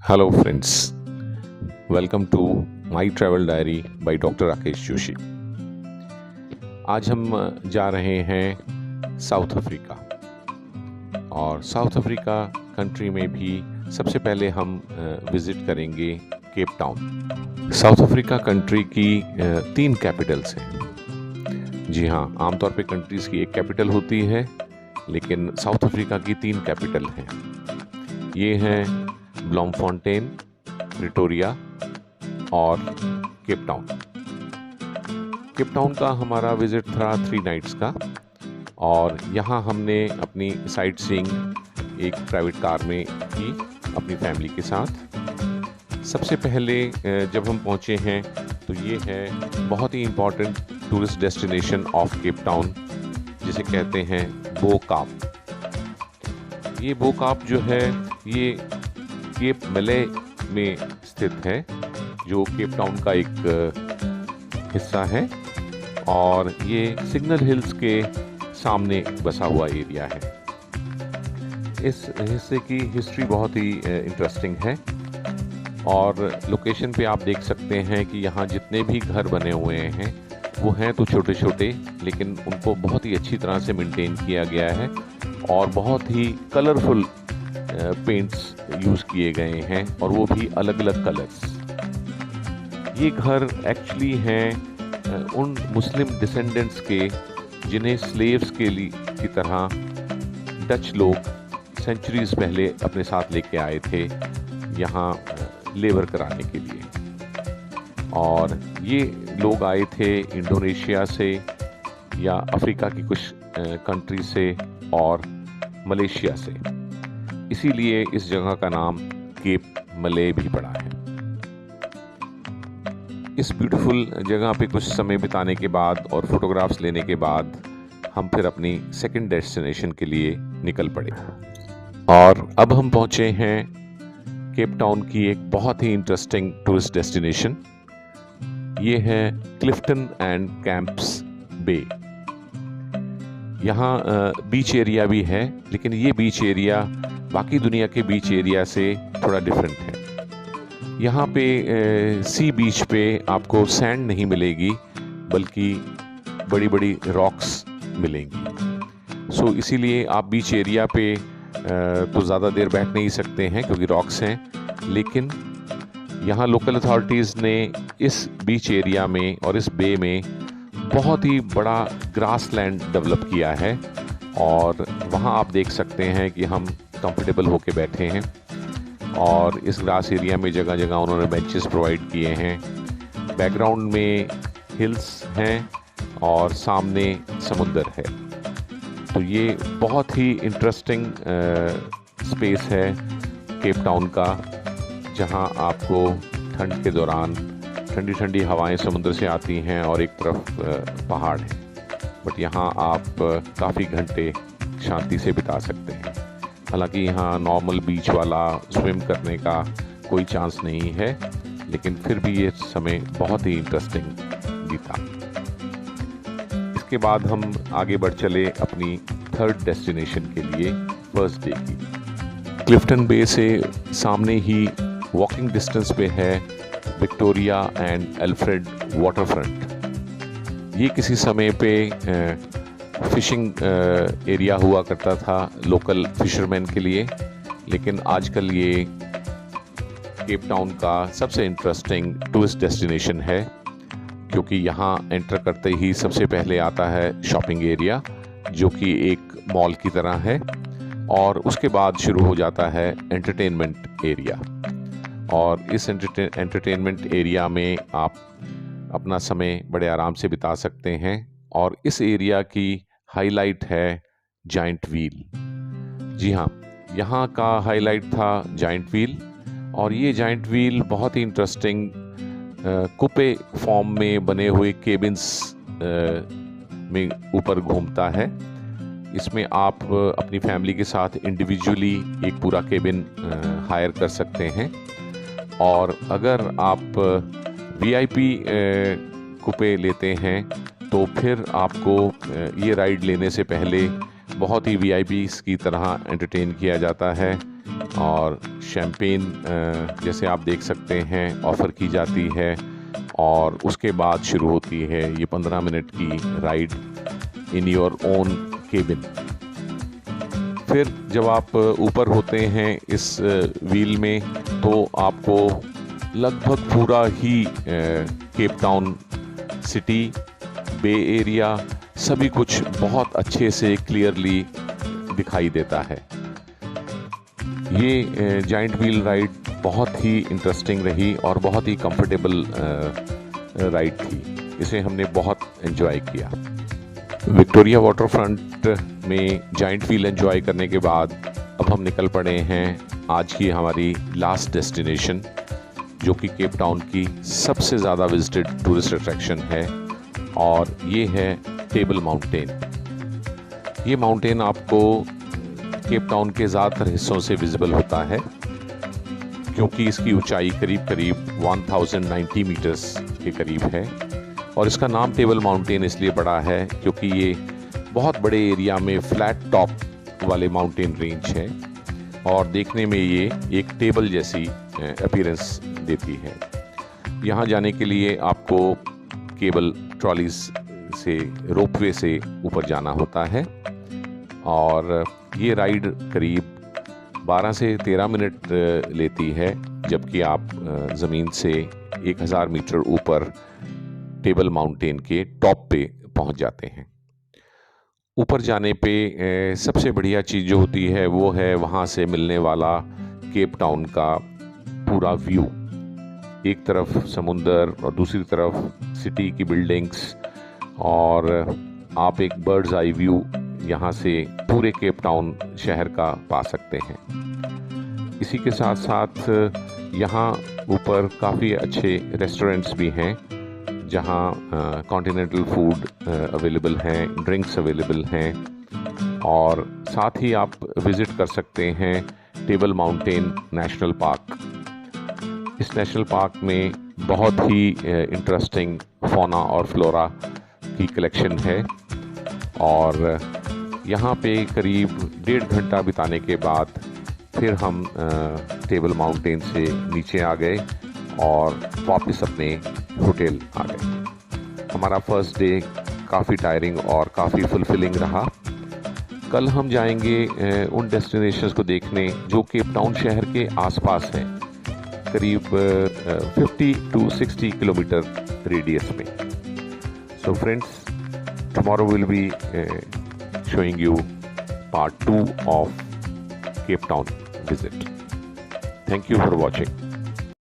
Hello friends, welcome to my travel diary by doctor Rakesh Joshi. आज हम जा रहे हैं साउथ अफ्रीका, और साउथ अफ्रीका कंट्री में भी सबसे पहले हम विज़िट करेंगे Cape Town. South Africa country की 3 कैपिटल्स हैं। जी हाँ, आमतौर पे कंट्रीज़ की एक कैपिटल होती है, लेकिन साउथ अफ्रीका की 3 कैपिटल हैं। ये हैं ब्लॉमफॉन्टेन, प्रिटोरिया और केप टाउन। केप टाउन का हमारा विज़िट था 3 नाइट्स का, और यहाँ हमने अपनी साइट सीइंग एक प्राइवेट कार में की अपनी फैमिली के साथ। सबसे पहले जब हम पहुँचे हैं तो ये है बहुत ही important tourist destination of Cape Town, जिसे कहते हैं बो काप। ये बो काप जो है ये केप मले में स्थित है, जो केप टाउन का एक हिस्सा है, और ये सिग्नल हिल्स के सामने बसा हुआ एरिया है। इस हिस्से की हिस्ट्री बहुत ही इंटरेस्टिंग है, और लोकेशन पे आप देख सकते हैं कि यहाँ जितने भी घर बने हुए हैं वो हैं तो छोटे छोटे, लेकिन उनको बहुत ही अच्छी तरह से मेंटेन किया गया है, और बहुत ही कलरफुल पेंट्स यूज़ किए गए हैं, और वो भी अलग अलग कलर्स। ये घर एक्चुअली हैं उन मुस्लिम डिसेंडेंट्स के जिन्हें स्लेव्स की तरह डच लोग सेंचुरीज पहले अपने साथ लेके आए थे यहाँ लेबर कराने के लिए। और ये लोग आए थे इंडोनेशिया से या अफ्रीका की कुछ कंट्री से और मलेशिया से, इसीलिए इस जगह का नाम केप मले भी पड़ा है। इस ब्यूटीफुल जगह पे कुछ समय बिताने के बाद और फोटोग्राफ्स लेने के बाद हम फिर अपनी सेकंड डेस्टिनेशन के लिए निकल पड़े, और अब हम पहुंचे हैं केप टाउन की एक बहुत ही इंटरेस्टिंग टूरिस्ट डेस्टिनेशन। ये है क्लिफ्टन एंड कैंप्स बे। यहाँ बीच एरिया भी है, लेकिन ये बीच एरिया बाकी दुनिया के बीच एरिया से थोड़ा डिफरेंट है। यहाँ पे सी बीच पे आपको सैंड नहीं मिलेगी, बल्कि बड़ी बड़ी रॉक्स मिलेंगी। सो इसीलिए आप बीच एरिया पे तो ज़्यादा देर बैठ नहीं सकते हैं क्योंकि रॉक्स हैं, लेकिन यहाँ लोकल अथॉरिटीज़ ने इस बीच एरिया में और इस बे में बहुत ही बड़ा ग्रास लैंड डेवलप किया है, और वहाँ आप देख सकते हैं कि हम कंफर्टेबल होके बैठे हैं, और इस ग्रास एरिया में जगह जगह उन्होंने बेंचेस प्रोवाइड किए हैं। बैकग्राउंड में हिल्स हैं और सामने समुंदर है। तो ये बहुत ही इंटरेस्टिंग स्पेस है केप टाउन का, जहाँ आपको ठंड के दौरान ठंडी ठंडी हवाएं समुद्र से आती हैं और एक तरफ पहाड़ है, बट यहाँ आप काफ़ी घंटे शांति से बिता सकते हैं। हालांकि यहाँ नॉर्मल बीच वाला स्विम करने का कोई चांस नहीं है, लेकिन फिर भी ये समय बहुत ही इंटरेस्टिंग भी था। इसके बाद हम आगे बढ़ चले अपनी थर्ड डेस्टिनेशन के लिए, फर्स्ट डे की। क्लिफ्टन बे से सामने ही वॉकिंग डिस्टेंस पे है विक्टोरिया एंड एल्फ्रेड वाटरफ्रंट। ये किसी समय पे फिशिंग एरिया हुआ करता था लोकल फिशरमैन के लिए, लेकिन आजकल ये केप टाउन का सबसे इंटरेस्टिंग टूरिस्ट डेस्टिनेशन है, क्योंकि यहाँ एंटर करते ही सबसे पहले आता है शॉपिंग एरिया, जो कि एक मॉल की तरह है, और उसके बाद शुरू हो जाता है एंटरटेनमेंट एरिया। और इस एंटरटेनमेंट एरिया में आप अपना समय बड़े आराम से बिता सकते हैं, और इस एरिया की हाईलाइट है जाइंट व्हील। जी हाँ, यहाँ का हाईलाइट था जाइंट व्हील, और ये जाइंट व्हील बहुत ही इंटरेस्टिंग कुपे फॉर्म में बने हुए केबिन्स में ऊपर घूमता है। इसमें आप अपनी फैमिली के साथ इंडिविजुअली एक पूरा केबिन हायर कर सकते हैं, और अगर आप वीआईपी कुपे लेते हैं तो फिर आपको ये राइड लेने से पहले बहुत ही वीआईपीज़ की तरह एंटरटेन किया जाता है। और शैम्पेन जैसे आप देख सकते हैं ऑफ़र की जाती है और उसके बाद शुरू होती है ये 15 मिनट की ride in your own cabin. फिर जब आप ऊपर होते हैं इस व्हील में तो आपको लगभग पूरा ही Cape Town city, bay area, सभी कुछ बहुत अच्छे से क्लियरली दिखाई देता है। ये जाइंट व्हील राइड बहुत ही इंटरेस्टिंग रही और बहुत ही कंफर्टेबल राइड थी। इसे हमने बहुत एंजॉय किया। विक्टोरिया वाटरफ्रंट में जाइंट व्हील एंजॉय करने के बाद अब हम निकल पड़े हैं आज की हमारी लास्ट डेस्टिनेशन, जो कि केप टाउन की सबसे ज़्यादा विजिटेड टूरिस्ट अट्रैक्शन है, और ये है टेबल माउंटेन। ये माउंटेन आपको केप टाउन के ज़्यादातर हिस्सों से विजिबल होता है, क्योंकि इसकी ऊंचाई करीब करीब 1090 मीटर्स के करीब है। और इसका नाम टेबल माउंटेन इसलिए पड़ा है क्योंकि ये बहुत बड़े एरिया में फ्लैट टॉप वाले माउंटेन रेंज है और देखने में ये एक टेबल जैसी अपीयरेंस देती है। यहाँ जाने के लिए आपको केबल ट्रॉलीज से, रोपवे से ऊपर जाना होता है और ये राइड करीब 12 से 13 मिनट लेती है, जबकि आप ज़मीन से 1000 मीटर ऊपर टेबल माउंटेन के टॉप पे पहुंच जाते हैं। ऊपर जाने पे सबसे बढ़िया चीज़ जो होती है वो है वहाँ से मिलने वाला केप टाउन का पूरा व्यू। एक तरफ समुंदर और दूसरी तरफ सिटी की बिल्डिंग्स, और आप एक बर्ड्स आई व्यू यहाँ से पूरे केप टाउन शहर का पा सकते हैं। इसी के साथ साथ यहाँ ऊपर काफ़ी अच्छे रेस्टोरेंट्स भी हैं जहाँ कॉन्टिनेंटल फूड अवेलेबल हैं, ड्रिंक्स अवेलेबल हैं, और साथ ही आप विज़िट कर सकते हैं टेबल माउंटेन नेशनल पार्क। इस नेशनल पार्क में बहुत ही इंटरेस्टिंग फौना और फ्लोरा की कलेक्शन है, और यहाँ पे करीब 1.5 घंटा बिताने के बाद फिर हम टेबल माउंटेन से नीचे आ गए और वापस अपने होटल आ गए। हमारा फर्स्ट डे काफ़ी टायरिंग और काफ़ी फुलफिलिंग रहा। कल हम जाएंगे उन डेस्टिनेशंस को देखने जो केप टाउन शहर के आसपास हैं, करीब 50 to 60 किलोमीटर रेडियस में। So friends, tomorrow we'll be showing you part 2 of Cape Town visit. Thank you for watching.